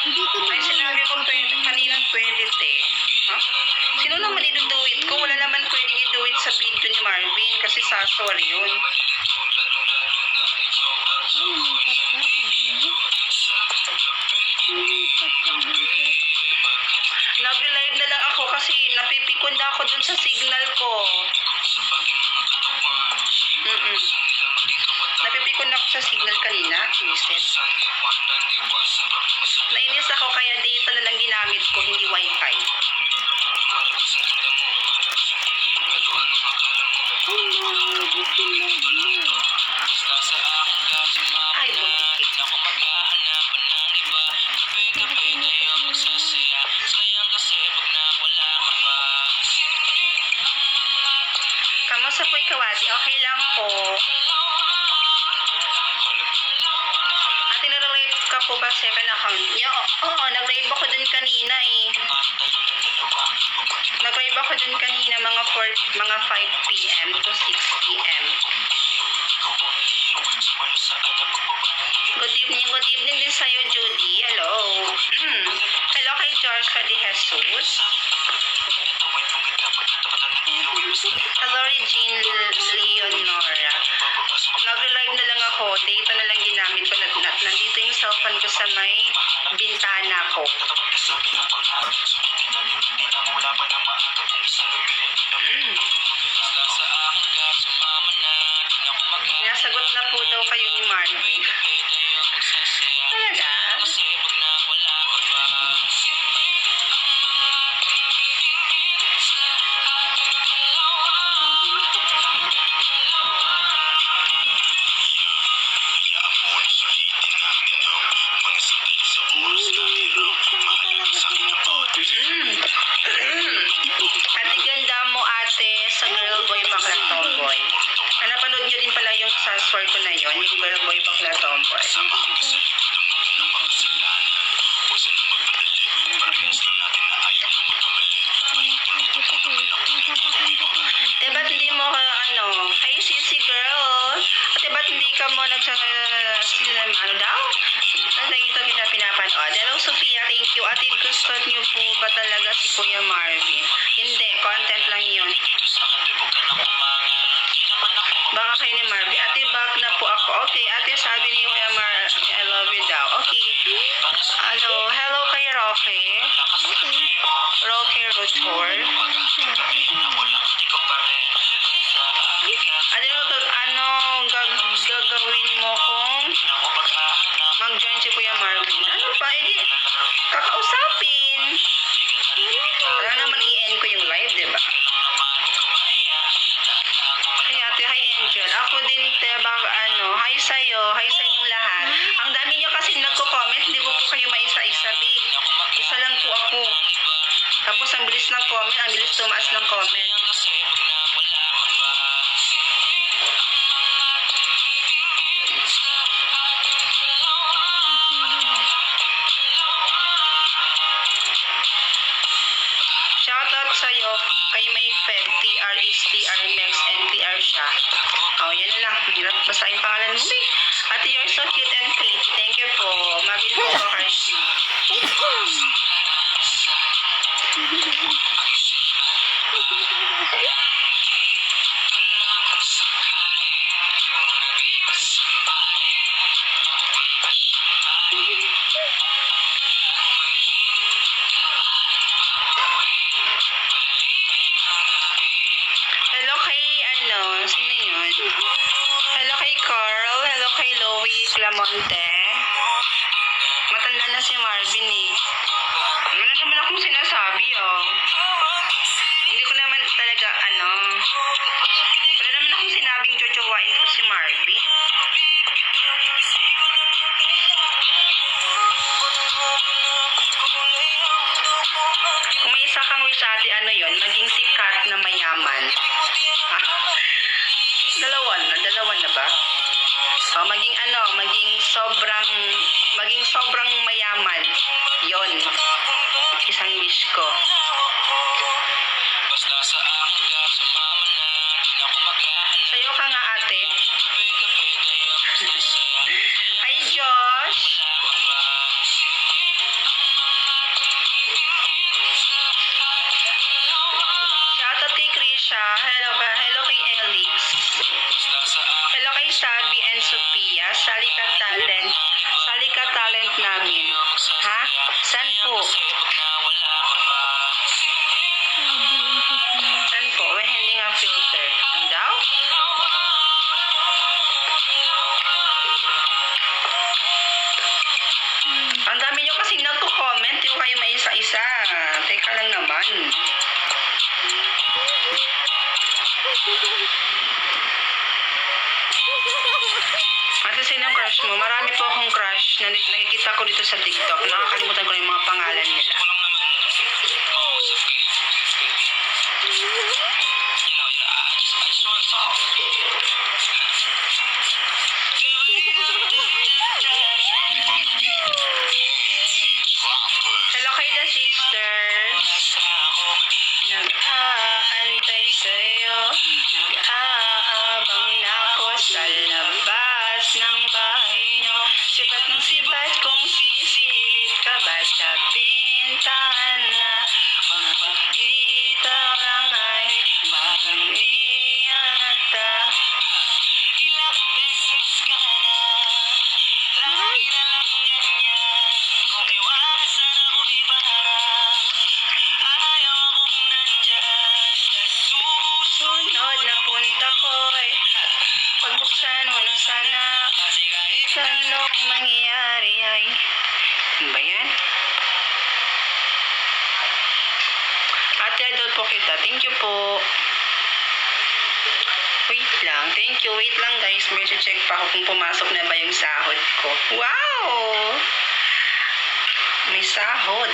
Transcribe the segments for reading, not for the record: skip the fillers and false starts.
Ay, sinabi ko pwede, kaninang pwede, te. Ha? Sino naman iduduit ko? Wala naman pwedeng iduit sa video ni Marvin kasi saswar yun. Nag-live na lang ako kasi napipikon na ako dun sa signal ko. Napipikon na ako sa signal kanina, Twisted. Nainis ako kaya data na lang ginamit ko, hindi wifi. Ay, bumikit. Kamusta po ikawati? Okay lang po. Ate, nag-live ka po ba second account? Oo, nag-live ako dun kanina eh. Nag-live ako dun kanina mga 5 p.m. to 6 p.m. Good evening din sa'yo, Julie. Hello. Hello kay Joshua De Jesus. Hello, Regine Leonora. Nag-live na lang ako. Data na lang ginamit ko. Nandito yung cellphone ko sa may bintana ko. Nasagot na po daw kayo ni Marvin. Talaga? Ate, ganda mo ate sa Girl Boy Bakla Tomboy. Napanood nyo din pala yung saswar ko na yon, yung Girl Boy Bakla Tomboy. Te, ba't hindi mo hey sissy girl, te, ba't hindi ka mo ano daw? Nandito kita pinapanood. Hello Sophia, thank you. Ate, gusto niyo po ba talaga si Kuya Marvin? Hindi, content lang yun. Baka kayo ni Marvin. Ate, back na po ako. Okay, ate, sabi ni Kuya Marvin, I love you daw. Okay. Hello kay Roque. Roque Rotor. Gagawin mo kung mag-join si Kuya Marvin? Ano pa? Kakausapin. Wala naman i-end ko yung live, diba? Hey ate, hi Angel. Ako din, te, hi sa'yo. Hi sa inyong lahat. Ang dami nyo kasi nagko-comment, hindi ko po kayo maisa-isa, B. Isa lang po ako. Tapos ang bilis ng comment, ang bilis tumaas ng comment. Shoutout sa'yo, kay Mayfed, TR is TR next and TR siya. Yan na lang. Hirap basta yung pangalan mo. Ate, you're so cute and pretty. Thank you po. Mabin po ko, Hershey. Hello kay, sino yun? Hello kay Carl. Hello kay Louie Clamonte. Matanda na si Marvin eh. Wala naman akong sinasabi Hindi ko naman talaga wala naman akong sinabing jojowain ko si Marvin. Kung may isa kang wish ate, yun? Maging sikat na mayaman. Dalawa na ba? Maging sobrang mayaman. Yon. Isang wish ko. Sayo ka nga ate. Hi Josh. siya. Hello kay Elix. Hello kay Sabi and Sophia. Salika talent. Salika talent namin. Ha? San po? San po? When hindi nga filter. Ano daw? Ang dami nyo kasing nagko-comment. Yung kayo may isa-isa. Teka lang naman. Ate, sino ang crush mo? Marami po akong crush na nakikita ko dito sa TikTok. Nakakalimutan ko na yung mga pangalan nila. Hello kay the sisters. Nag-aantay sa'yo. Nag-aabang na ako sa labas ng bahay nyo. Sibat ng sibat kung sisilip ka ba sa pintahan na makikita lang ay mamiyata. Ilang beses ka na, lagi na lang ganyan. Kung iwasan ako ibara, ayaw akong nandyan. Susunod na punta ko'y pagbuksan mo na sana. Kahit anong mangyayari ay... Ano ba yan? Ate, idol po kita. Thank you po. Wait lang. Thank you. Wait lang guys. Medyo check pa ako kung pumasok na ba yung sahod ko. Wow! May sahod.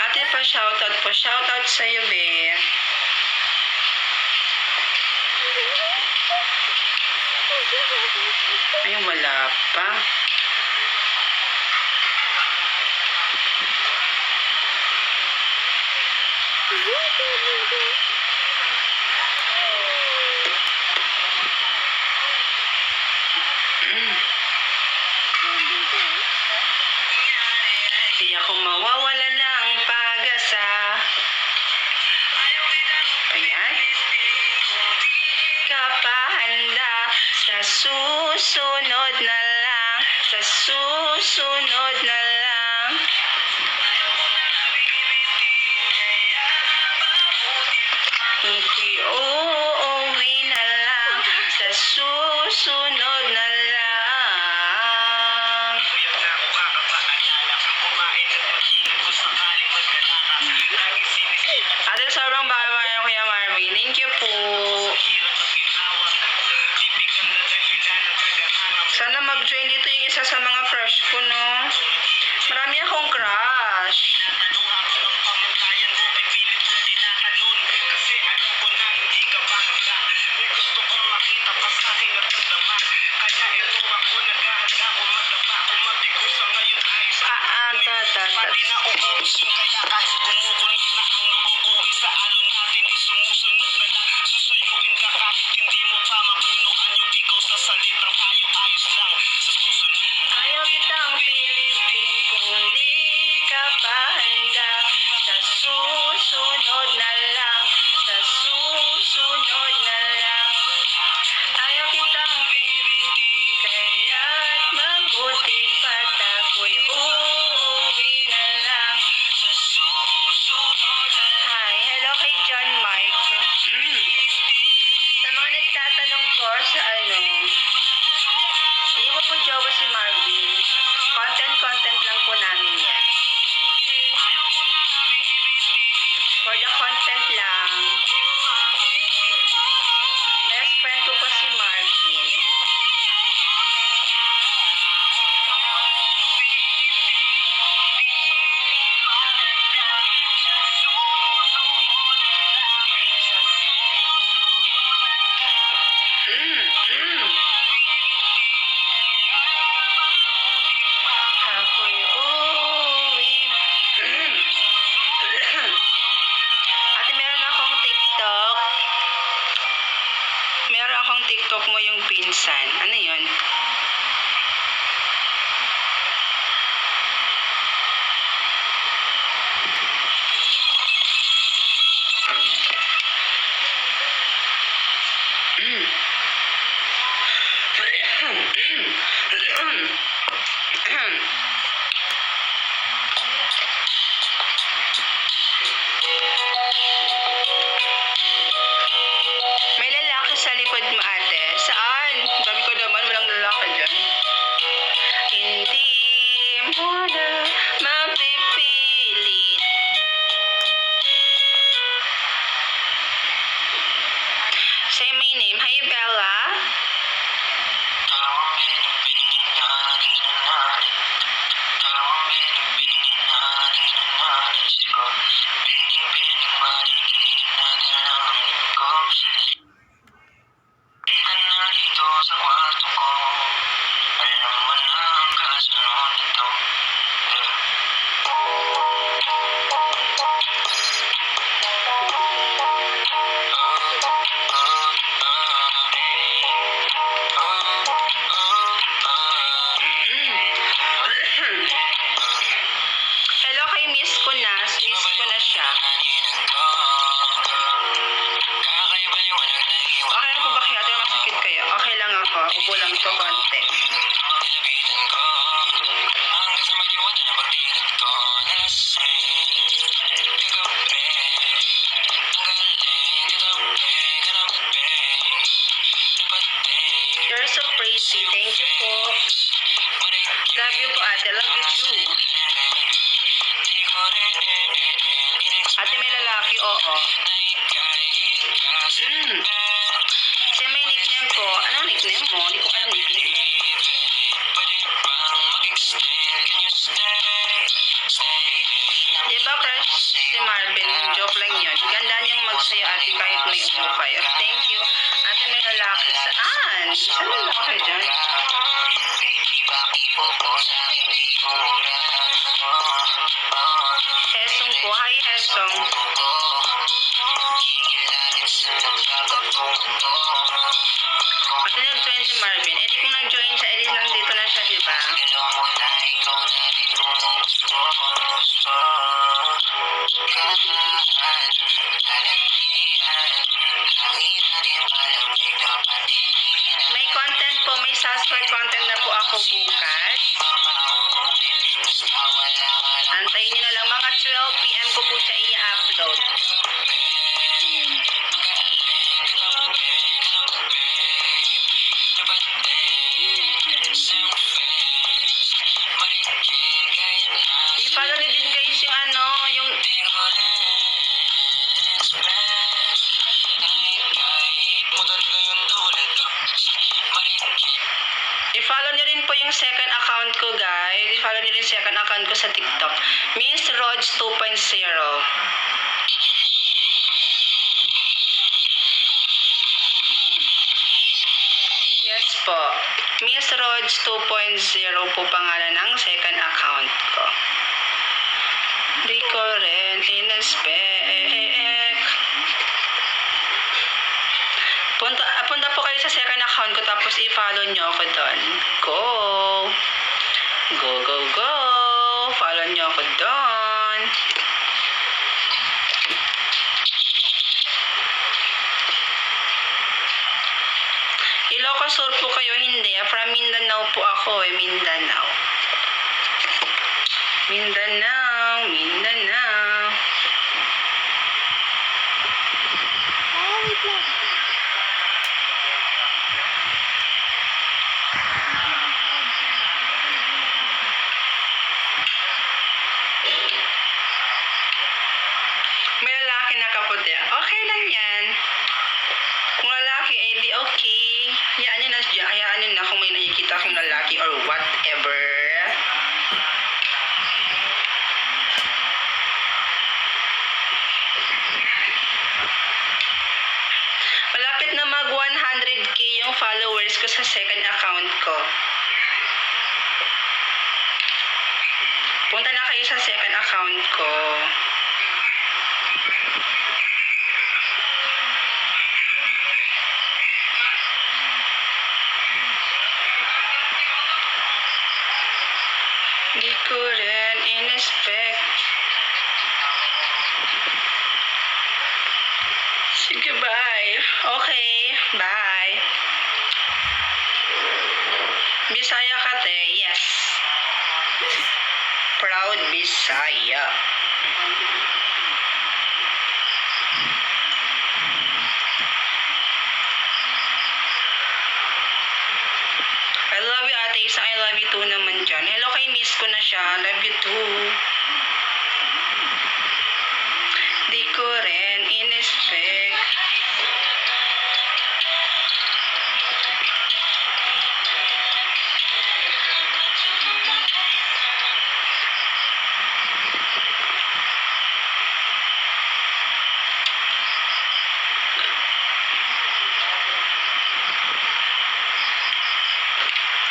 Ate, pa shoutout po. Shoutout sa'yo, be. Ay, wala pa. Di ako mawawala ng pag-asa. Ayan. Kapahanda sa susunod na lang. Sa susunod na lang. Hindi uuwi na lang. Sa susunod na lang. Ate, sobrang baba yung Kuya Marvin. Thank you po. Sana mag-join dito yung isa sa mga crush ko, no? Marami akong crush. Ayaw kitang pilitin kung di ka pa handa. Sa susunod na lang. Sa susunod na lang. Ayaw kitang pilitin kaya't mabuti pa't ako'y uuwi na lang. Sa susunod na lang. Hi, hello kay John Mike. Sa mga nagtatanong po sa hindi ko po jowa si Marvin. Content lang po namin yan. For the content lang. Best friend ko po si Marvin. Ako'y May lalaki sa likod mo, ate. Saan? Sabi ko naman, walang lalaki dyan. Hindi mo na mapipilit. Say my name. Hi, Bella. Hello kay Miss Kunas. Miss ko na siya. Okay na po ba kaya? Ate, masakit kayo. Okay lang ako. Ubo lang to konti. You're so pretty. Thank you po. Love you po, ate. Love you too. Ate, may lalaki, oo. Kasi may nickname po. Anong nickname mo? Hindi ko alam nickname mo. Di ba crush si Marvin? Joke lang yun. Ganda niyang magsayo, ate, kahit may umo kayo. Thank you. Ate, may lalaki. Saan? Saan lalaki dyan? Hesong po. Hi, Hesong. Ate, nag-join si Marvin. Eh, di kung nag-join siya, eh, di nandito na siya, di ba? May content po, may Sasper content na po ako bukas. Antayin nyo na lang, mga 12 PM ko po siya i-upload. I-follow nyo din guys yung ano, yung... I-follow nyo rin po yung second account ko, guys. I-follow nyo rin yung second account ko sa TikTok. Miss Rog 2.0. Yes po. Miss Rog 2.0 po pangalan ng second account ko. Di ko rin in-expect. Punta po kayo sa second account ko tapos i-follow nyo ako doon. Go! Go, go, go! Follow nyo ako doon. Ilocos Sur po kayo, hindi. From Mindanao po ako Mindanao. Mindanao, Mindanao. Wait lang. May lalaki na kaputi. Okay lang yan. Kung lalaki, eh di okay. Hayaan nyo na dyan. Hayaan nyo na kung may nakikita kong lalaki or whatever. Malapit na mag 100k yung followers ko sa second account ko. Punta na kayo sa second account ko. Di ko rin in-expect. Sige, bye. Okay, bye. Bisaya ka, te. Yes. Proud Bisaya. I love you, ate. Isang I love you too naman dyan. Hello kay miss ko na siya. Love you too. Di ko rin in-expect.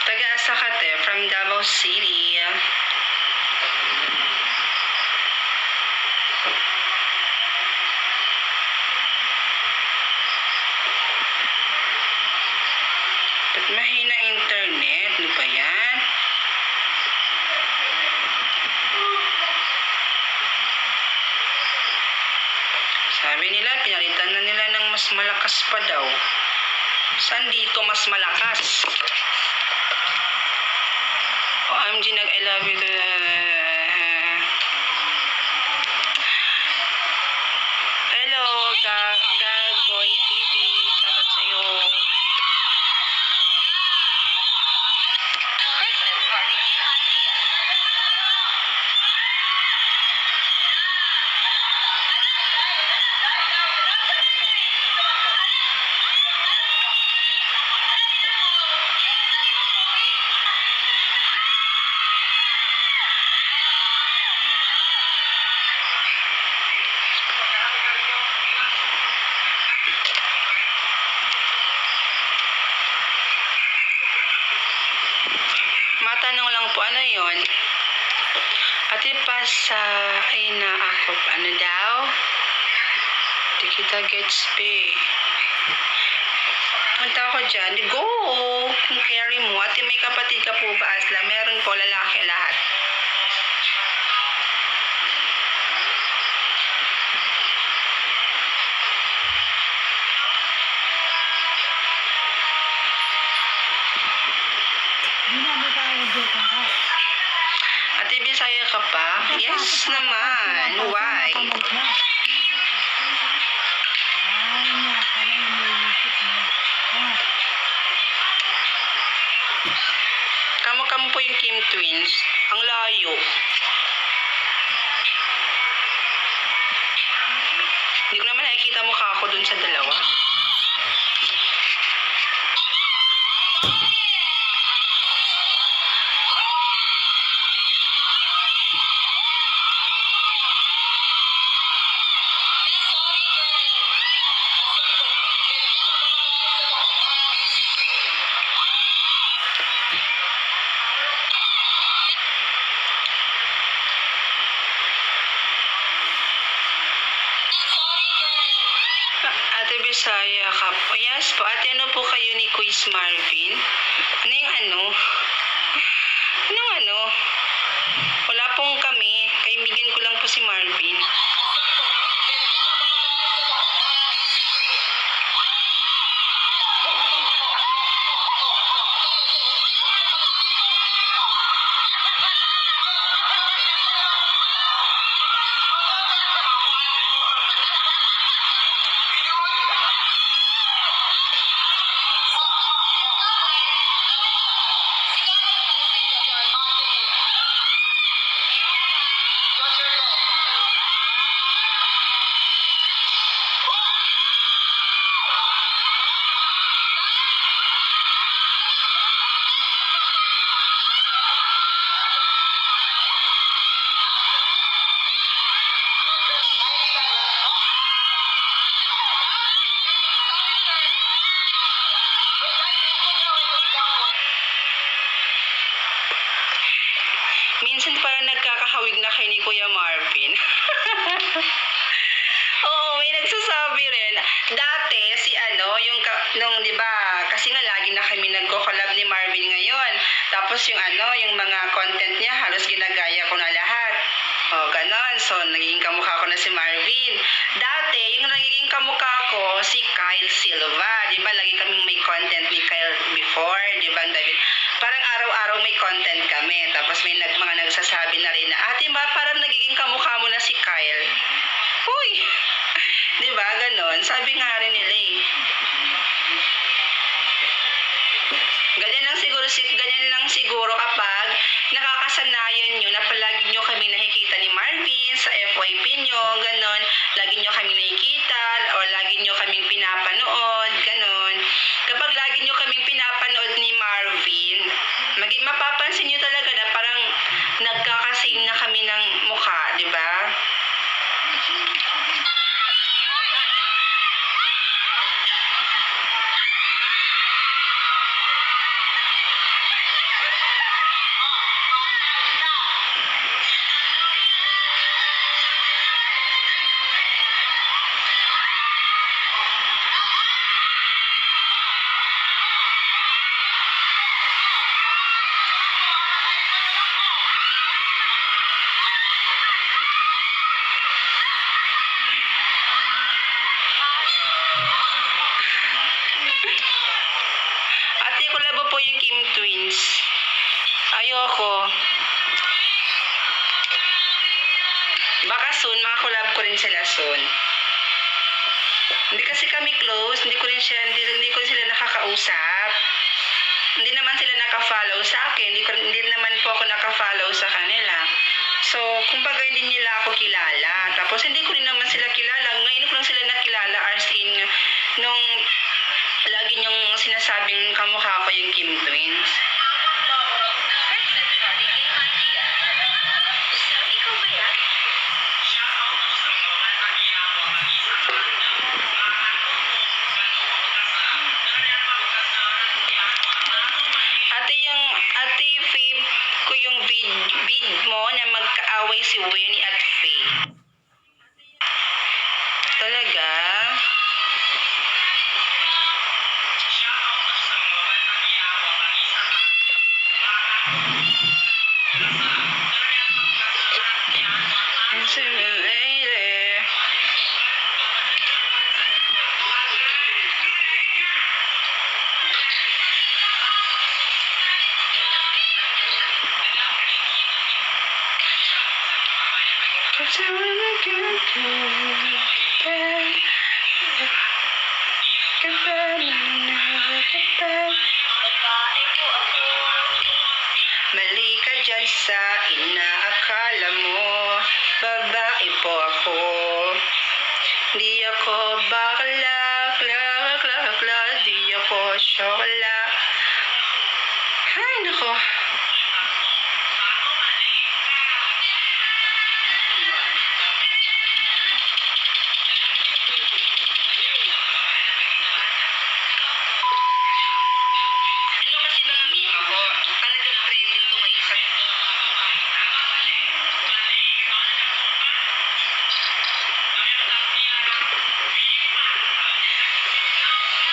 Taga-asa ka, te? From Davao City. Ba't mahina internet? Ano ba yan? Sabi nila, pinalitan na nila ng mas malakas pa daw. Saan dito mas malakas? OMG, nag-I love you. Hello, Gagoy TV. Shoutout sa'yo. Matanong lang po, ano yon? Ate Pasa, ay na ako. Ano daw? Di kita gets be. Punta ako dyan. Go! Kung carry mo. Ate, may kapatid ka po ba, Asla? Meron po, lalaki lahat. Hindi na may tawag dito ka. Ate, Bisaya ka pa? Yes naman. Why? Ay, niya. Pala yung may isip mo. Ah, Kamo-kamo po yung Kim Twins. Ang layo. Hindi ko naman nakikita mukha ako dun sa dalawa. Ate Bisaya ka po. Yes po. Ate, ano po kayo ni Quiz Marvin? Ano yung ano? Anong ano? Wala pong kami. Kaibigan ko lang po si Marvin. Minsan parang nagkakahawig na kay ni Kuya Marvin. Oo, may nagsasabi rin. Dati, si ano, yung, nung, di ba, kasi nga lagi na kami nagko-collab ni Marvin ngayon. Tapos yung ano, yung mga content niya, halos ginagaya ko na lahat. Oh, ganon. So, nagiging kamukha ko na si Marvin. Dati, yung nagiging kamukha ko, si Kyle Silva. Di ba, lagi kaming may content ni Kyle before. Di ba, David? Parang araw-araw may content kami. Tapos may mga nagsasabi na rin na, ate ba, parang nagiging kamukha mo na si Kyle. Uy! Di ba, ganon. Sabi nga rin nila eh. Ganyan lang siguro kapag nakakasanayan nyo na palagi nyo kami nakikita ni Marvin sa FYP nyo, ganon. Lagi nyo kami nakikita o lagi nyo kaming pinapanood, ganon. Kapag lagi nyo kaming pinapanood ni Marvin, mapapansin nyo talaga na parang nagkakasing na kami ng mukha, di ba? Ate, kulabo po yung Kim Twins. Ayoko. Baka soon, mga collab ko rin sila soon. Hindi kasi kami close, hindi ko sila nakakausap. Hindi naman sila naka-follow sa akin, hindi naman po ako naka-follow sa kanila. So, kumbaga hindi nila ako kilala. Tapos hindi ko rin naman sila kilala. Ngayon ko lang sila nakilala as in nung lagi niyong sinasabing kamukha ko yung Kim Twins. Ikaw ba yan? Ate Faye ko yung vid mo na magkaaway si Winnie at Faye. Talaga? Mali ka dyan sa inaakala mo, babae po ako. Di ako bakla, di ako syokla. Ay, nako. Ano kasi nangangin ako? Talagang trending to ngayon sa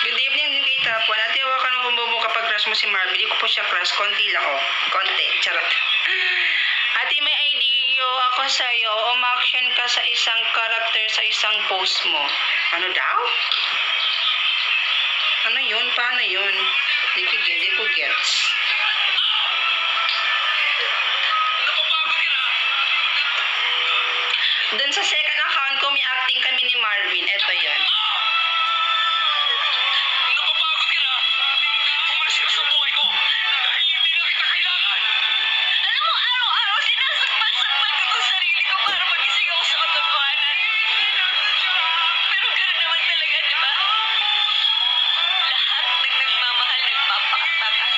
Good evening din kay Tapon. Ate, hawakan mo po mo kapag crush mo si Marvin. Hindi ko po siya crush. Konti lang, oh. Konti. Charot. Ate, may idea ako sa'yo. Umaction ka sa isang karakter sa isang post mo. Ano daw? Ano yun? Paano yun? Di ko gets. Doon sa second account ko, may acting kami ni Marvin. Ito yan. Napapagod ka na. Umalis ka sa buhay ko dahil hindi na kita kailangan. Alam mo, araw-araw sinasakmal-sakmal ko sa sarili ko para magising ako sa katotohanan. Pero gano'n naman talaga, di ba? Lahat ng nagmamahal nagpapakatanga.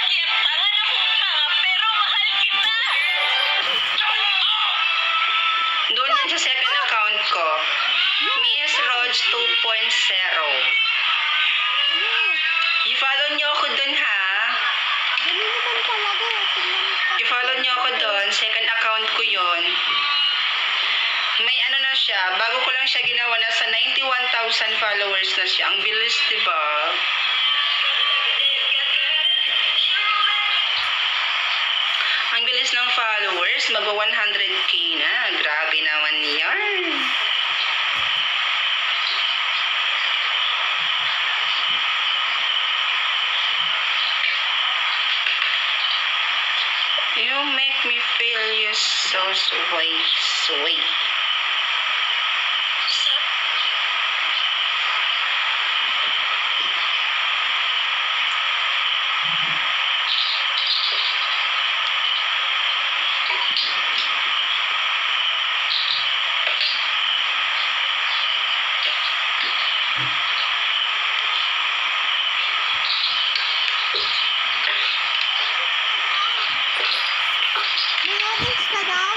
Kaya tanga na kung tanga, pero mahal kita! Doon yan sa second account ko. Miss Rog 2.0. I-follow nyo ako doon, ha? Ganun naman talaga. Tingnan mo. I-follow nyo ako doon. Second account ko yon. May ano na siya. Bago ko lang siya ginawa, nasa 91,000 followers na siya. Ang bilis, diba? Ang bilis bilis ng followers. Magwa 100k na. Grabe naman yan. You make me feel you so sweet, sweet. May orange ka daw?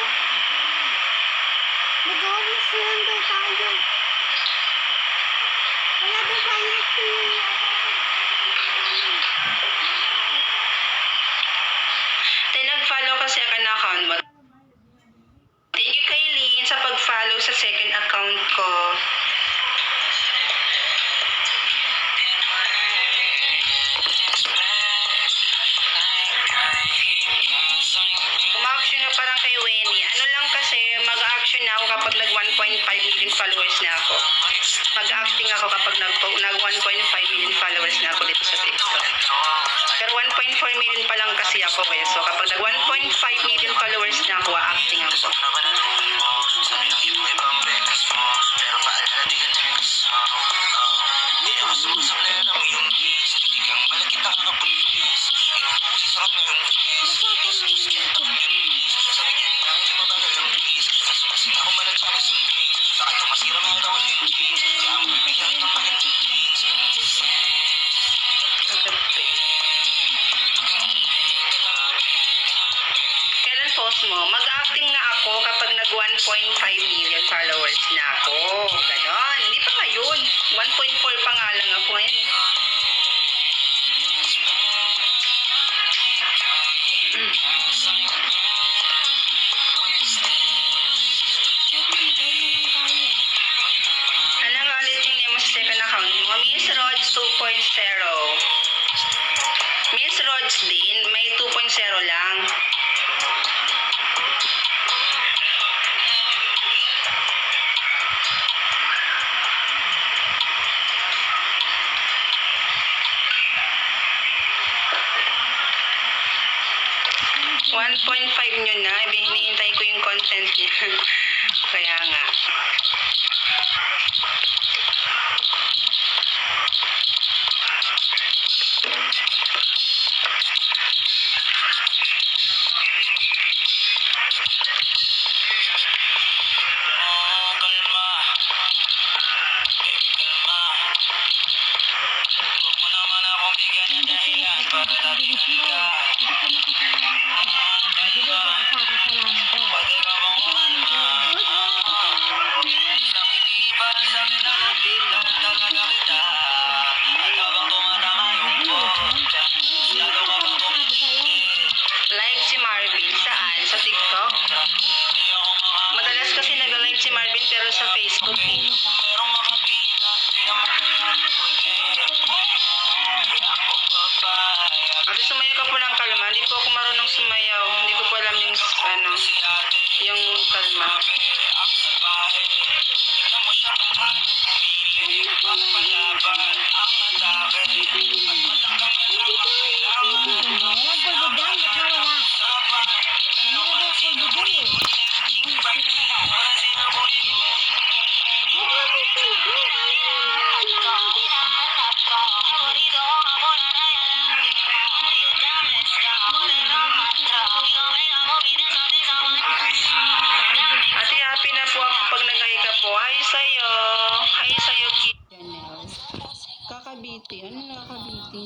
Mag-orange lang daw tayo. Wala daw tayo Nag-follow kasi ako na account mo. Thank you, Kailin, sa pag-follow sa second account ko. Uma-action na parang kay Winnie. Ano lang kasi, mag-action na ako kapag nag 1.5 million followers na ako. Mag-acting ako kapag nag 1.5 million followers na ako dito sa TikTok. Pero 1.4 million pa lang kasi ako eh. So kapag nag 1.5 million followers na ako, acting ako. Sabi ng ibang ibang bekas mo, pero paalala di ka nekas mo. Di ako sumasablera ng iyong kiss, hindi kang malaki nakakabulis. Inupusin sa kanya yung kiss, isus kita ng kiss. Sabi niya ni Nancy mabagal yung kiss, kaso kasi ako malansari sa kiss. Bakit tumasira na daw yung kiss, kaya ang bibigyan ng pagandang kiss. Kailan post mo? Mag-acting na ako kapag nag 1.5 million followers na ako. Ganon. Hindi pa ngayon. 1.4 pa nga lang ako ngayon. Ano nga ulit yung name mo sa second account mo? Miss Rods 2.0. Miss Rods din, may 2.0 lang. .5 nyo na, hinihintay ko yung content niya. Kaya nga. Oh, kalma. Kalma. Huwag mo naman akong bigyan ng dahilan para tabihan ka. Pwede ka bang umalma? Nang hindi pa sabi na nakita ko talaga kita. Ikaw bang tumatama yung vodka? Lalo ka bang tumitingin? Live si Marvin. Saan? Sa TikTok? Di ako Madalas kasi nag-live si Marvin pero sa Facebook eh. merong makakita. Di naman hindi ako papayag. Ate, sumayaw ka po ng kalma. Hindi po ako marunong sumayaw. Hindi ko po alam yung ano, Si ate, yung kalma. ang salbahe. Tingnan mo siya pumili. Papalaban ang atake. At walang kailangan. Ate, happy na po ako pag nag-hi ka po. Hi sa'yo. Hi sa'yo, Kit. Janelle. Kakabiti. Ano nakakabiti?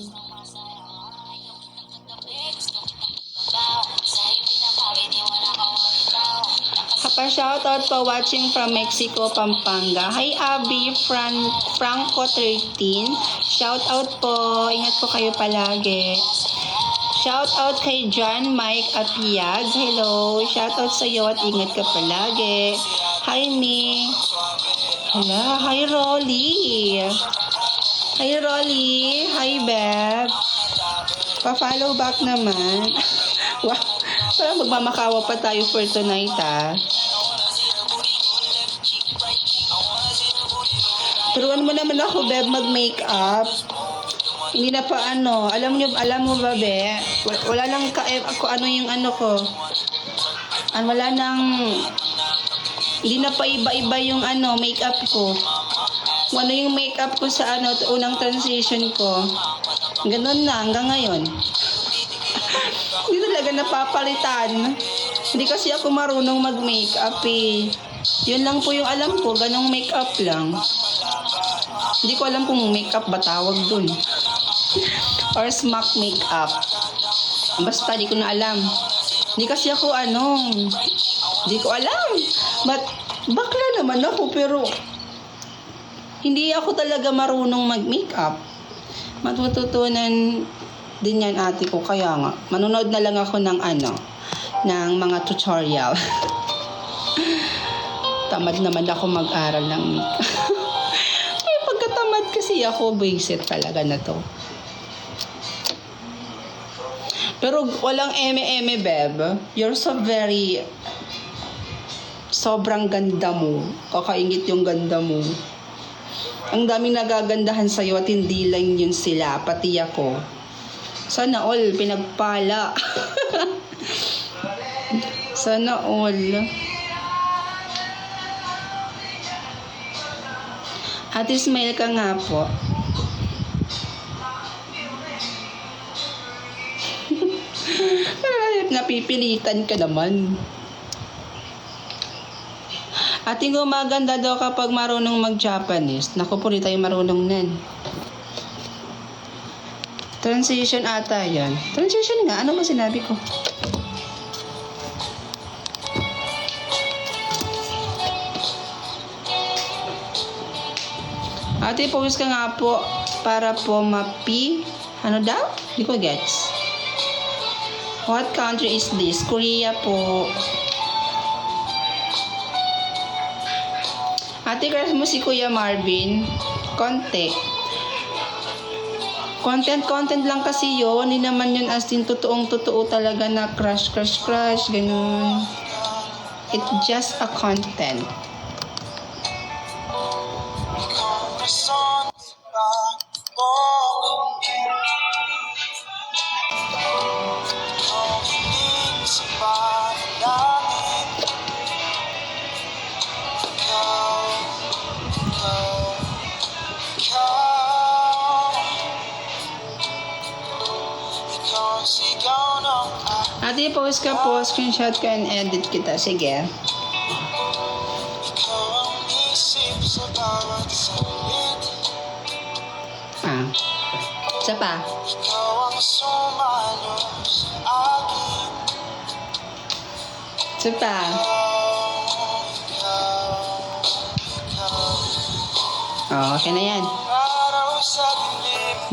Pa-shoutout po watching from Mexico, Pampanga. Hi, Abby, Franco 13. Shoutout po. Ingat po kayo palagi. Shoutout kay John Mike Apiag. Hello. Shoutout sa iyo at ingat ka palagi. Hi, Mi. Hala, hi, Rolly. Hi, Rolly. Hi, Beb. Pa-follow back naman. Wow. Parang magmamakawa pa tayo for tonight, ah. Turuan mo naman ako, Beb, mag-makeup. Hindi na pa ano. Alam mo ba, Be? Wala nang ako ano yung ano ko. Wala nang, hindi na pa iba-iba yung ano, makeup ko. Kung ano yung makeup ko sa ano, unang transition ko. Ganun na, hanggang ngayon. Hindi talaga napapalitan. Hindi kasi ako marunong mag-makeup eh. Yun lang po yung alam ko, ganong makeup lang. Hindi ko alam kung makeup ba tawag dun. Or smack makeup. Basta di ko na alam. Hindi kasi ako hindi ko alam. But bakla naman ako pero hindi ako talaga marunong mag-makeup. Matututunan din yan ate ko. Kaya nga, manonood na lang ako ng ng mga tutorial. Tamad naman ako mag-aral ng makeup. May pagkatamad kasi ako, basic talaga na to. Pero walang eme-eme, Beb. You're so very, sobrang ganda mo. Kakaingit yung ganda mo. Ang daming nagagandahan sa'yo at hindi lang yun sila, pati ako. Sana all, pinagpala. Sana all. Ate, smile ka nga po. Napipilitan ka naman. Ating gumaganda daw kapag marunong mag-Japanese. Naku po, di tayo marunong nan. Transition ata yan. Transition nga. Ano ba sinabi ko? Ate, pause ka nga po para po ano daw? Di ko gets. What country is this? Korea po. Ate, crush mo si Kuya Marvin? Konti. Content lang kasi yun. Hindi naman yun as in totoong-totoo talaga na crush. Ganun. It's just a content. Ate, post ka po, screenshot ka and edit kita. Sige. Isa pa. Isa pa. Okay na yan.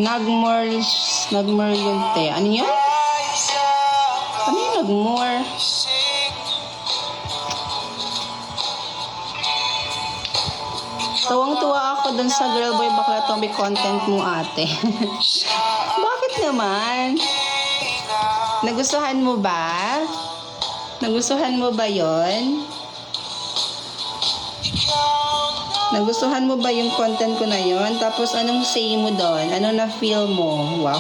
Nagmore yun, te. Ano yan? Ano yung nagmore? Tuwang-tuwa ako dun sa Girl Boy Bakla Tommy content mo, ate. Bakit naman? Nagustuhan mo ba? Nagustuhan mo ba yon? Nagustuhan mo ba yung content ko na yon? Tapos anong say mo doon? Ano na feel mo? Wow.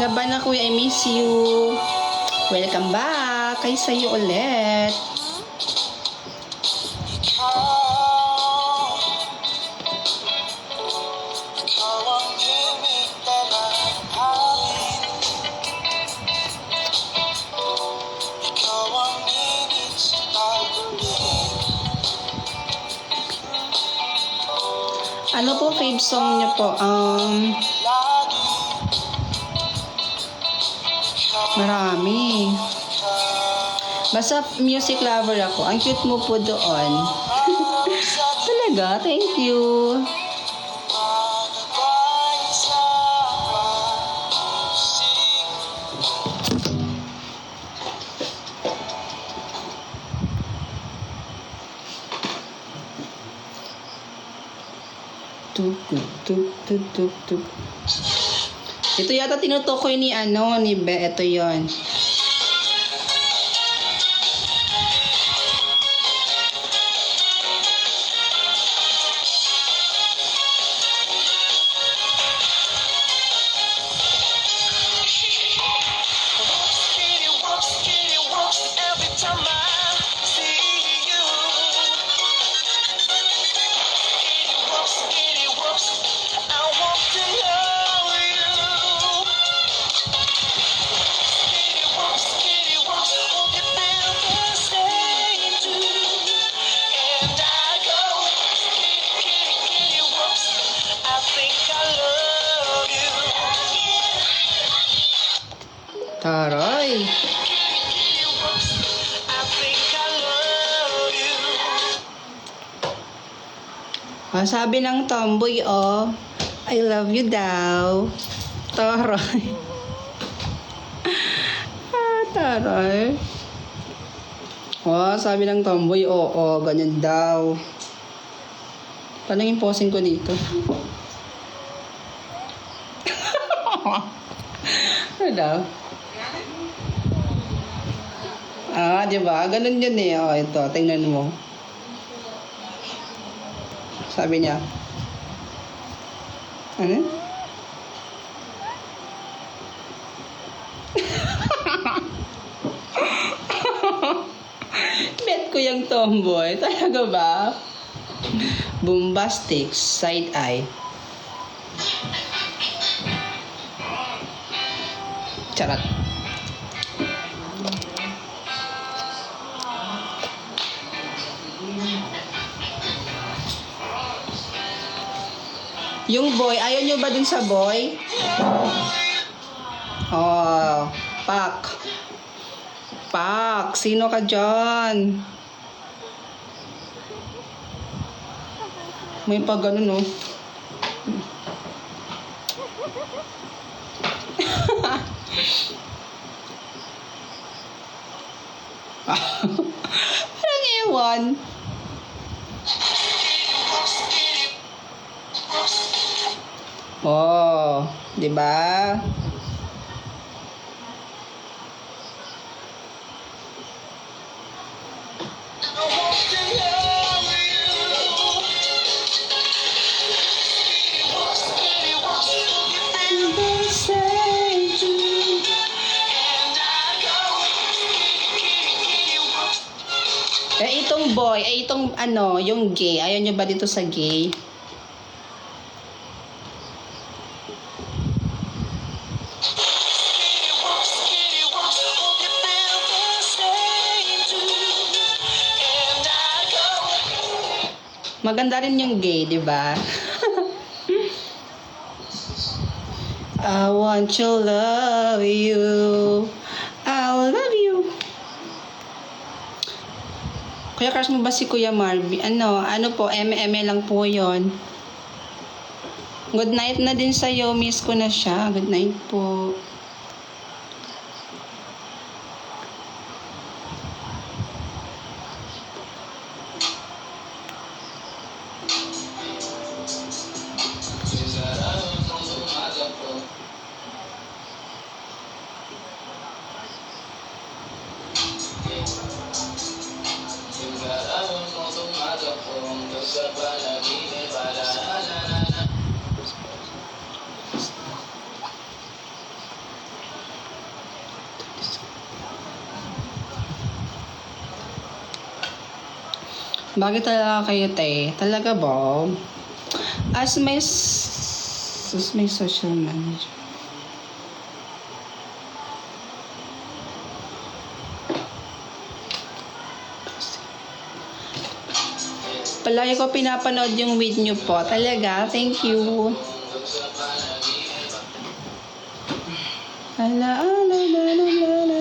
Laban na kuya, I miss you. Welcome back. Kay sa'yo ulit. Ano po fave song niyo po? Marami. Basta music lover ako. Ang cute mo po doon. Talaga? Thank you. tuk, tuk, tuk, tuk, tuk, tuk. Ito yata tinutukoy ni ni Be. Ito yon. Every time I see you, it whoops, I want to know you. It whoops, hope you feel the same too. And I go, it whoops, I think I love you. Taray. It whoops, I think I love you. Sabi ng tomboy, I love you daw. Taray. Taray. Sabi ng tomboy, oo, ganyan daw. Paano yung posing ko dito? Ano daw? Diba? Ganun yun eh. Ito, tingnan mo. Sabi niya. Ano? Bet ko yung tomboy. Talaga ba? Bombastic side eye. Charot. Yung boy, ayaw nyo ba dun sa boy? Pak. Pak, sino ka dyan? May pag ganun, Parang ewan. Di ba? Itong boy, itong yung gay. Ayaw nyo ba dito sa gay? Maganda rin yung gay, di ba? I want to love you. I'll love you. Kuya, crush mo ba si Kuya Marvin? Ano po, eme lang po yon. Good night na din sa'yo. Miss ko na siya. Good night po. Bakit talaga kayo, te? Talaga ba? As my social manager. Palagi ko pinapanood yung video po. Talaga, thank you. Ala, ala, la, la, la, la,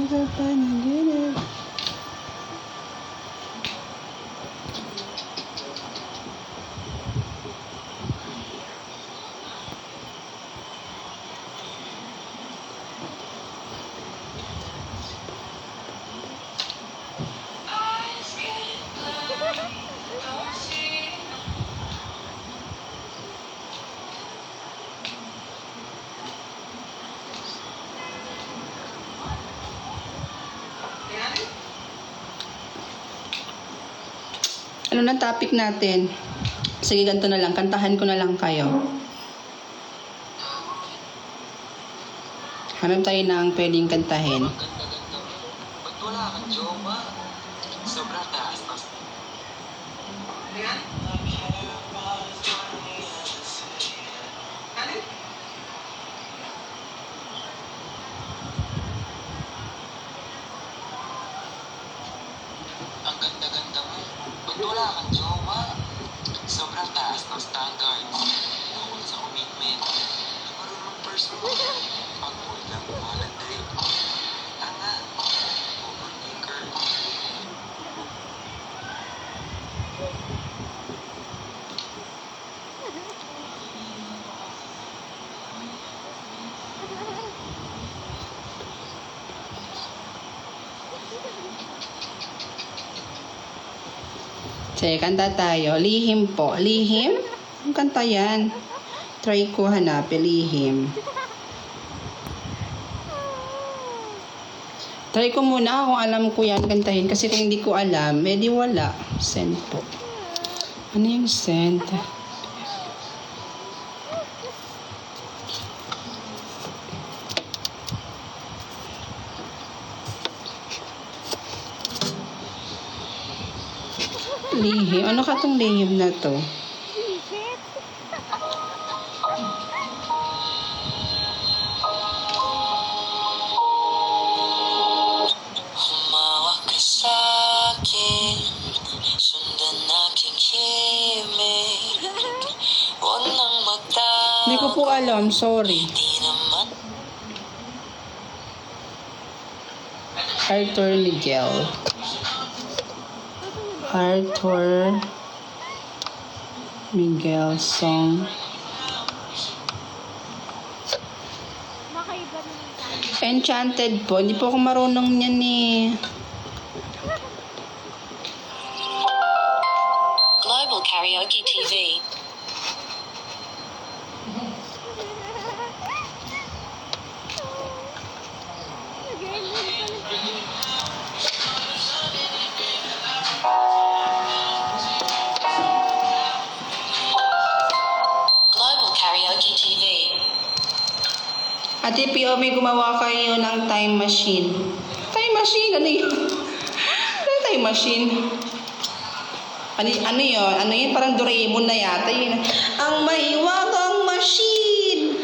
sa panaginip. Ano na topic natin? Sige, ganito na lang. Kantahan ko na lang kayo. Hanap tayo ng pwedeng kantahin. Ganda-ganda mo. Ba't wala kang jowa? Sobrang taas. Ang ganda-ganda mo. Ba't wala kang jowa? Sobrang taas ng standards. Bukod sa commitment. Marunong person mo. Pag-boy lang holiday. Tanga. Overthinker. Sige, kanta tayo. Lihim po. Lihim? Ang kanta yan. Try ko hanapin. Lihim. Try ko muna kung alam ko yan kantahin. Kasi kung hindi ko alam, edi wala. Send po. Ano yung send? Lihim. Ano ka tong lihim na to? Shit. Humawak ka sa'kin, sundan aking himig. Huwag nang magtago, Hindi ko po alam. Sorry. di naman Arthur Miguel. Arthur Miguel song. Makaiba naman tayo. Enchanted po. Hindi po ako marunong niyan eh. Global Karaoke TV. Global Karaoke TV. Ate Pio, may gumawa kayo ng time machine. Time machine? Ano yun? Ano time machine? Ano yun? Ano yun? Parang Doraemon na yata yun. Ang mahiwagang machine!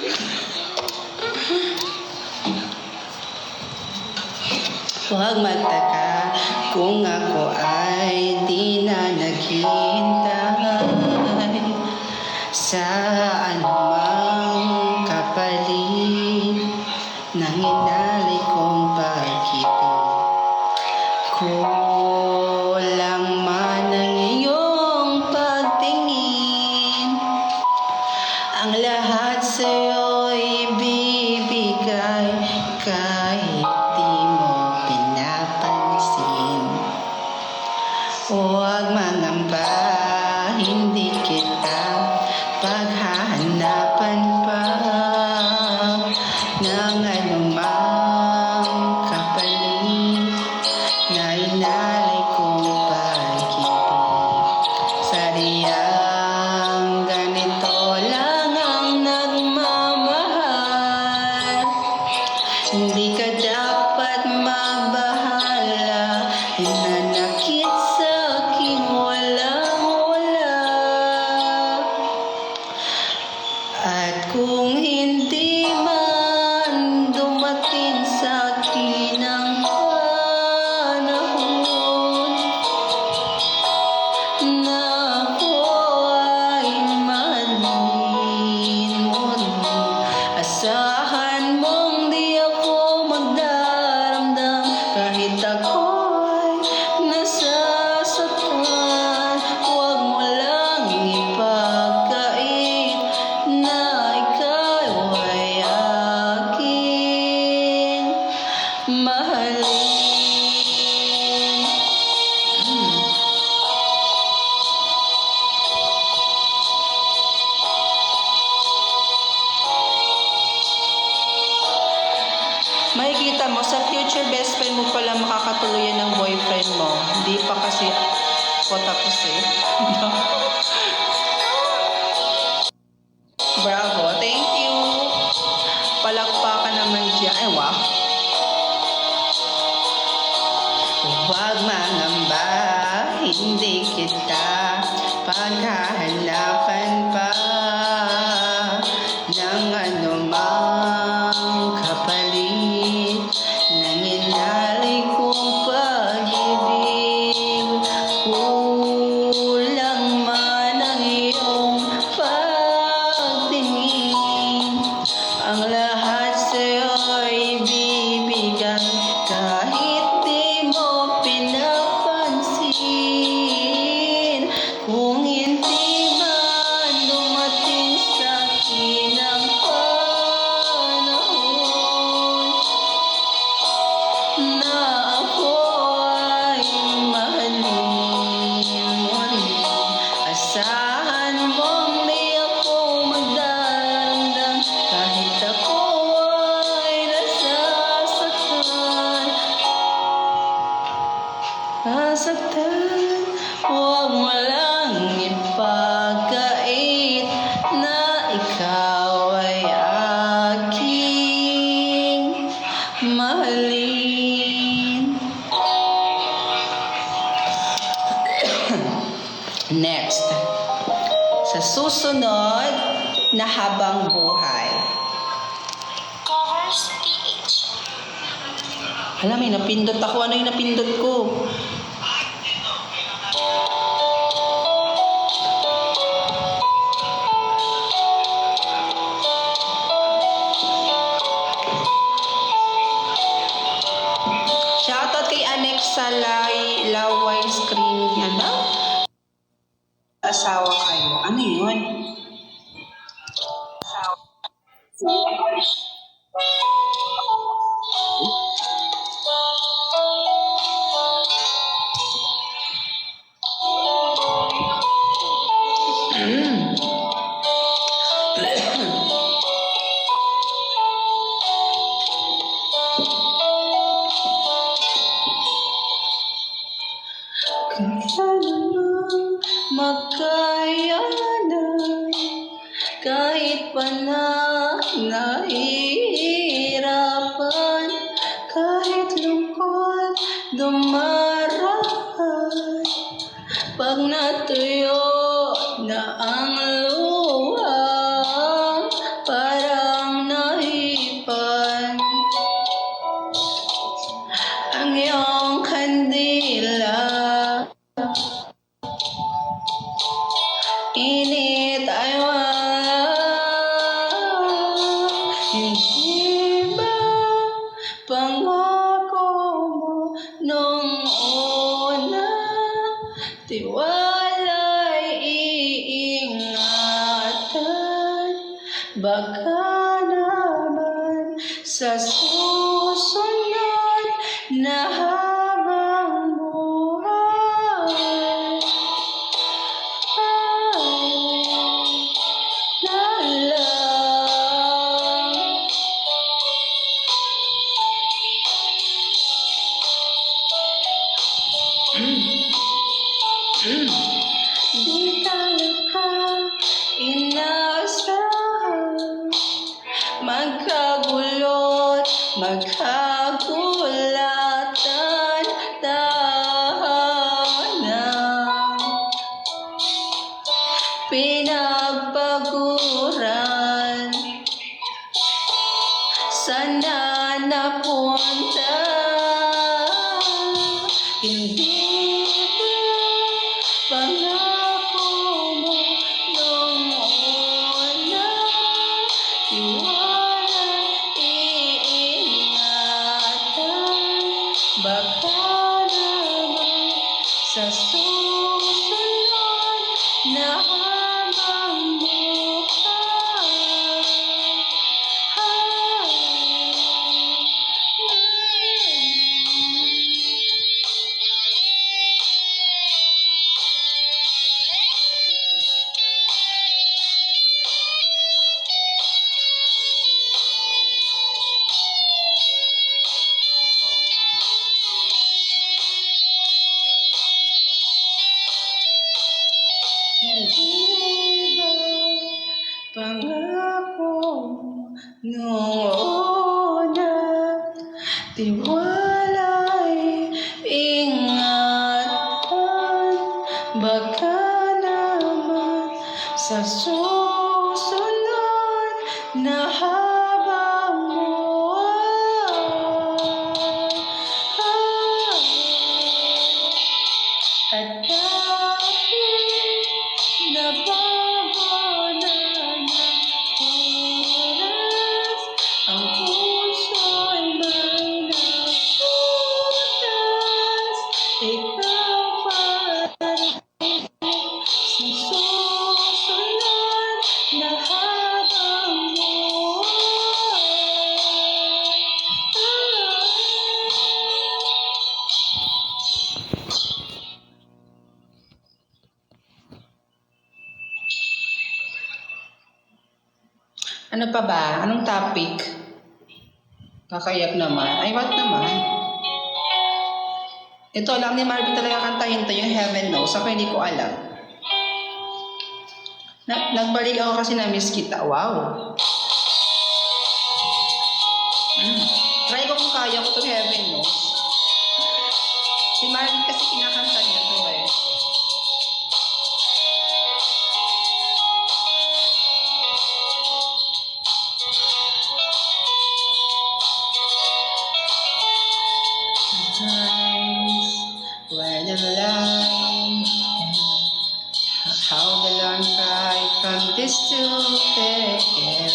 Huwag magtaka kung ako ay di na naghihintay sa anumang kapalit ng inalay kong pag-ibig. Kulang man ang iyong pagtingin, ang lahat sa'yo'y ibibigay kahit di mo pinapansin. Huwag mangamba, hindi kita paghahanapan pa ng anumang kapalit na inalay kong pag-ibig. Sadyang ganito lang ang nagmamahal. Hindi ka dapat mabahala, hinanakit sa aking walang-wala. At kung hindi man dumating sa akin ang panahon na ako ay mahalin mo, asahan mong di ako magdaramdam kahit ako'y nasasaktan. Huwag mo lang ipagkait na ikaw ay aking mahalin. Makikita mo, sa future best friend mo pala makakatuluyan ng boyfriend mo. Hindi pa kasi ako tapos eh. Bravo, thank you. Palakpakan naman dyan. Ay, wow. Huwag mangamba, hindi kita paghahanapan pa ng anumang kapalit ng inalay kong pag-ibig. Kulang man ang iyong pagtingin, ang lahat sa'yo'y bibigay kahit di mo pinapansin. Kung hindi man dumating sa'kin ang panahon na ako ay mahalin muli, asahan mong di ako magdarandam kahit ako ay nasasaktan. Nasaktan, huwag mo lang ipagkait na ikaw ay aking mahalin. Next, sa susunod na habang buhay. Covers PH. Alam, may napindot ako. Ano yung napindot ko? Shoutout kay Anexa Laway Screen. Ano? Asawa kayo. Ano yun? Kailanman magkayanan kahit pa na nahihirapan, kahit lungkot dumarahan, pag natuyo na ang luha parang nahipan ang iyong kandila. Init ay wala. Hindi ba pangako mo nung una? Tiwala'y iingatan. Baka naman sa susunod na habang buhay di talaga inaasahan magkagulot, magkagulatan tahanan pinagpaguran sana napunta. Hindi ba pangako mo nung una? Iwala, iingatan. Baka naman sa susunod na habang buhay. Tiwala'y ingatan, baka naman sa susunod na habang at kahit nababawalan ng oras, ang puso'y may nagbutas. Ikaw pa rin sa susunod na habang Ano pa ba? Anong topic? Kakayak naman. Ay, what naman? Ito lang ni Marvin talaga kantahin to, yung Heaven Knows. Ako hindi ko alam. Nagbalik ako kasi na-miss kita. Wow. Try ko kung kaya ko to Heaven Knows. Si Marvin kasi kinakanta niya to eh. Times when the line, how the long cry from this to the air.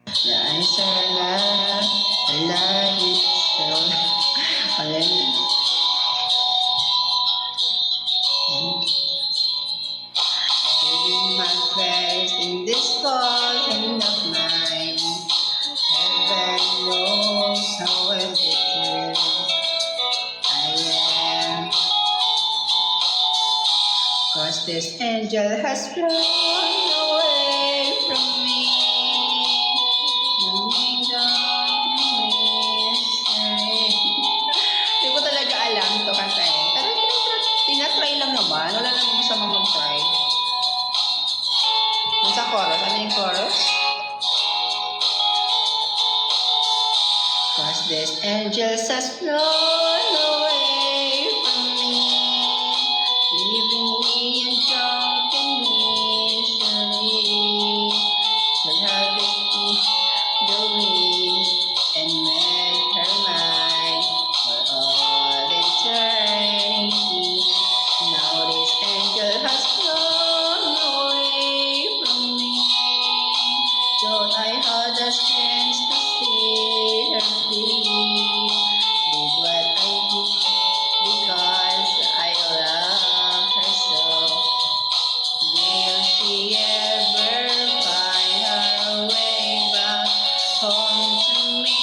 The eyes are alive, alive, so giving my face in this falling of mine. Heaven knows how addicted I am. 'Cause this angel has flown away from me. Moving down mystery. Hindi ko talaga alam ito kantahin. Pero tinatry lang naman. Wala namang masama mag-try. Yung sa chorus. Ano yung chorus? 'Cause this angel has flown away from me, leaving me in drunken misery. Should have it the wings and make her mine for all eternity. Now this angel has flown away from me. Don't I have the strength to see her free? Did what I did because I love her so. Will she ever find her way back home to me?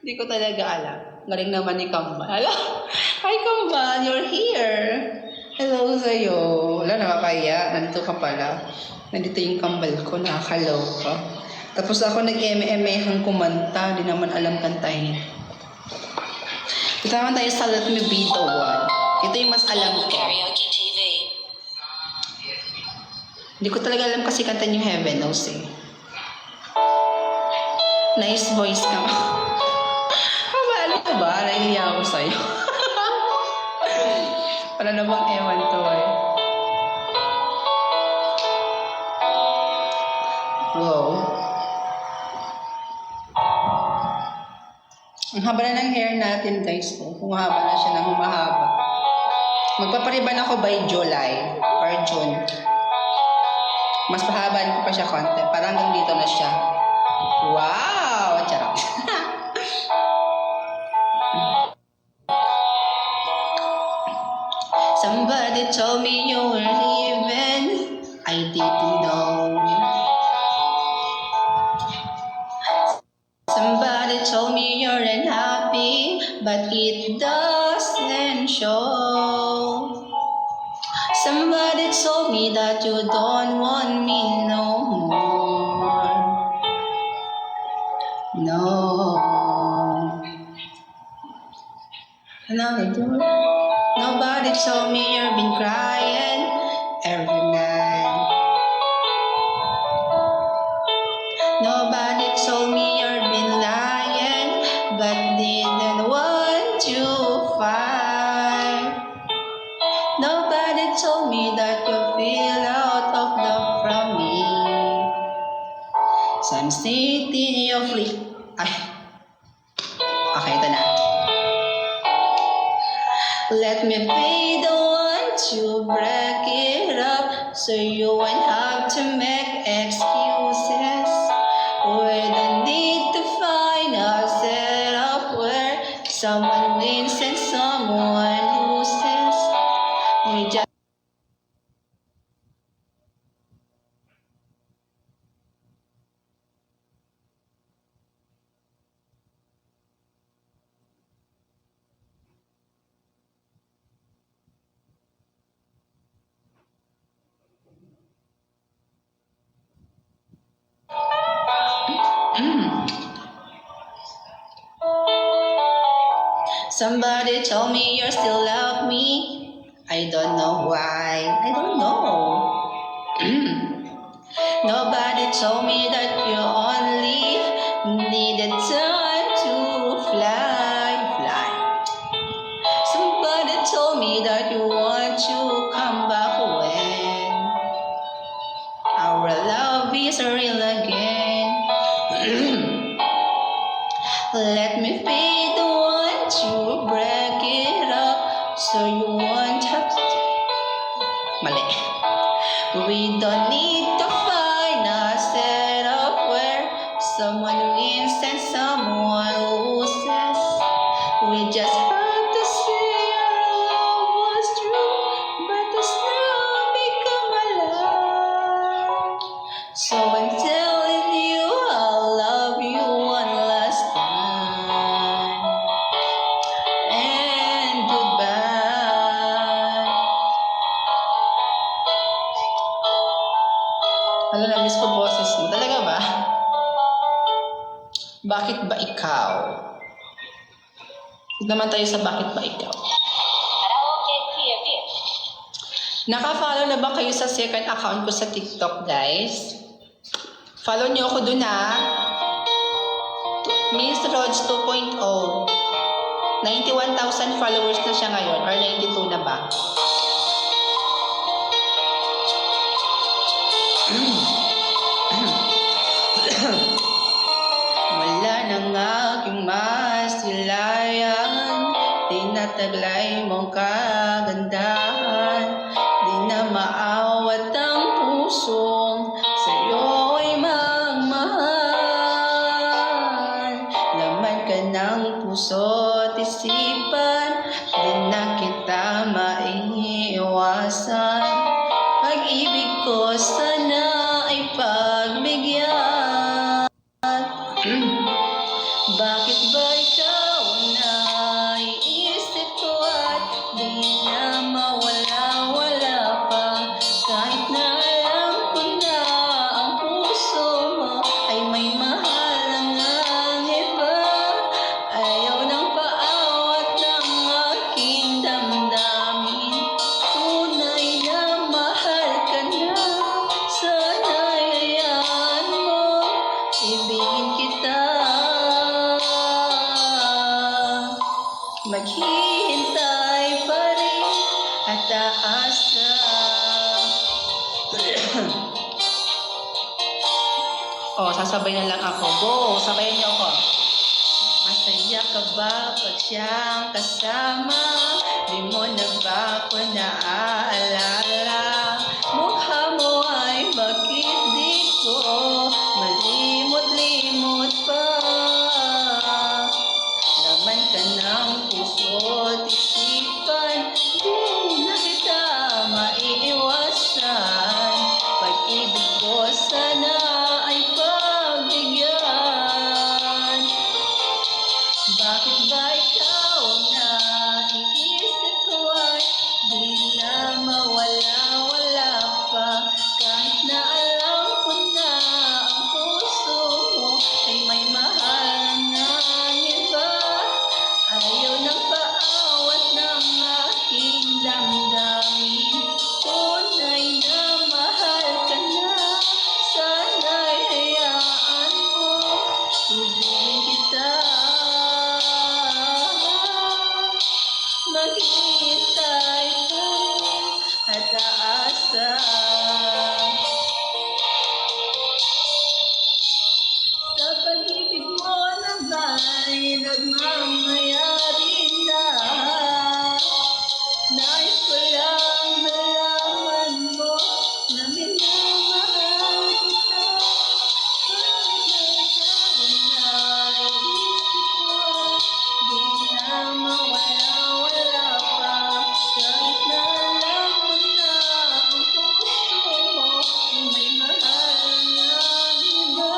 Hindi ko talaga alam. Galing naman ni Kambal. Hi Kambal, you're here. Hello sa'yo. Wala, nakakaya. Nandito ka pala. Nandito yung kambal ko. Nakakaloka. Tapos ako nag-eme-emehang kumanta. Di naman alam kantahin. Ito naman tayo sa Let Me Be The One. Ito yung mas alam ko. Karaoke TV. Hindi ko talaga alam kasi kantan yung Heaven Knows eh. Nice voice ka. Ano ka ba? Nahihiya ako sa'yo. Para namang ewan to eh. Wow. Ang haba na ng hair natin guys. Oh. Humahaba na siya ng humahaba. Magpapariban ako by July or June. Mas pahabaan ko pa siya konti. Parang hanggang dito na siya. Wow! Charot. Somebody told me you were leaving. I didn't know. Somebody told me you're unhappy, but it doesn't show. Somebody told me that you don't want me no more. No. Another door. Nobody told me you've been crying every night. Nobody told me you've been lying, but didn't want to fight. Nobody told me that you feel out of love from me. So I'm sitting your flick. Ay. Okay, ito na. Let me be the one to break it up, so you won't have to make excuses. We don't need to find a setup where someone wins and someone loses. We just Somebody told me you still love me. I don't know why. I don't know. Nobody told me that you only needed time to fly. Somebody told me that you want to come back when our love is real again. Let me be the one to break it up, so you won't have to. Mali. We don't need to find a setup where someone wins and someone loses. We just have to say our love was true, but it's now become a lie. So I'm telling you I'll love you one last time. And goodbye. Ano, na-miss ko boses mo. Talaga ba? Bakit ba ikaw? Huwag naman tayo sa bakit ba ikaw. Naka-follow na ba kayo sa second account ko sa TikTok, guys? Follow niyo ako dun, ha? Miss Rods 2.0. 91,000 followers na siya ngayon, or 92 na ba? Wala nang aking masilayan, tinataglay mong kagandahan, di na maawat ang pusong sa'yo'y magmahal. Laman ka ng puso't isipan, di na kita maiiwasan. Pag-ibig ko sana ay pagbigyan. Bakit ba ikaw na iisip ko at di na mawala-wala pa? Kahit na alam ko na ang puso mo ay may mahal ang iba. Ayaw nang paawat ng aking damdamin. Tunay na mahal ka na. Sana'y hayaan mo, ibigin kita. Maghihintay pa rin at aasa. Oh, sasabay na lang ako. Go, sabayan niyo ako. Masaya ka ba pag siyang kasama? Di mo na ba ako naaalala? Mukha mo ay bakit di ko malimot-limot pa? Laman ka ng puso't isipan, di na kita maiiwasan. Pag-ibig ko sana ay pagbigyan. Bakit ba ikaw na iisip ko ay di na mawala? ay nagmamayari na. Nais ko lang malaman mo na minamahal kita. Di na mawala-wala pa. Kahit na alam mo na ang puso mo ay may mahal ng iba.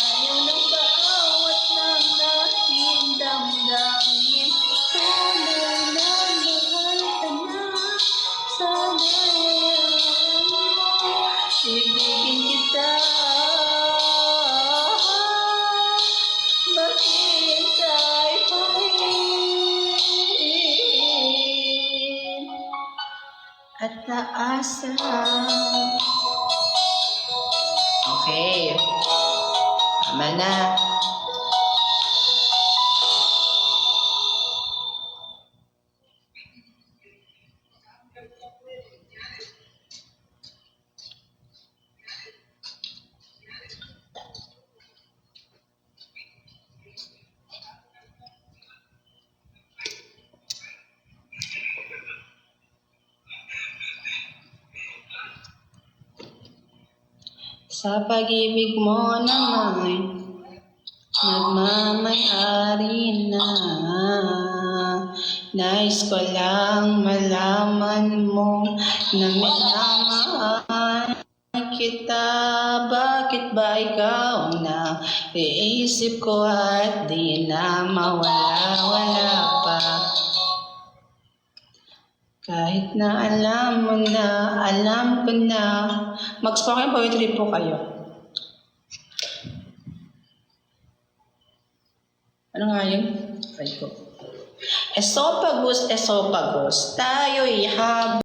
Ayaw ng bawat ng aking damdamin. Tunay na mahal ka na. Sana'y alam mo, ibigin kita. Maghintay pa rin at aasa. Okay. Tama na. Sa pag-ibig mo naman, nagmamayari na. Nais ko lang malaman mo na minamahal kita. Bakit ba ikaw na iisip ko at di na mawala-wala pa? Kahit na alam mo na, alam ko na. Mag-spoken poetry po kayo. Ano nga yun? Try ko. Esophagus, esophagus, tayo'y habang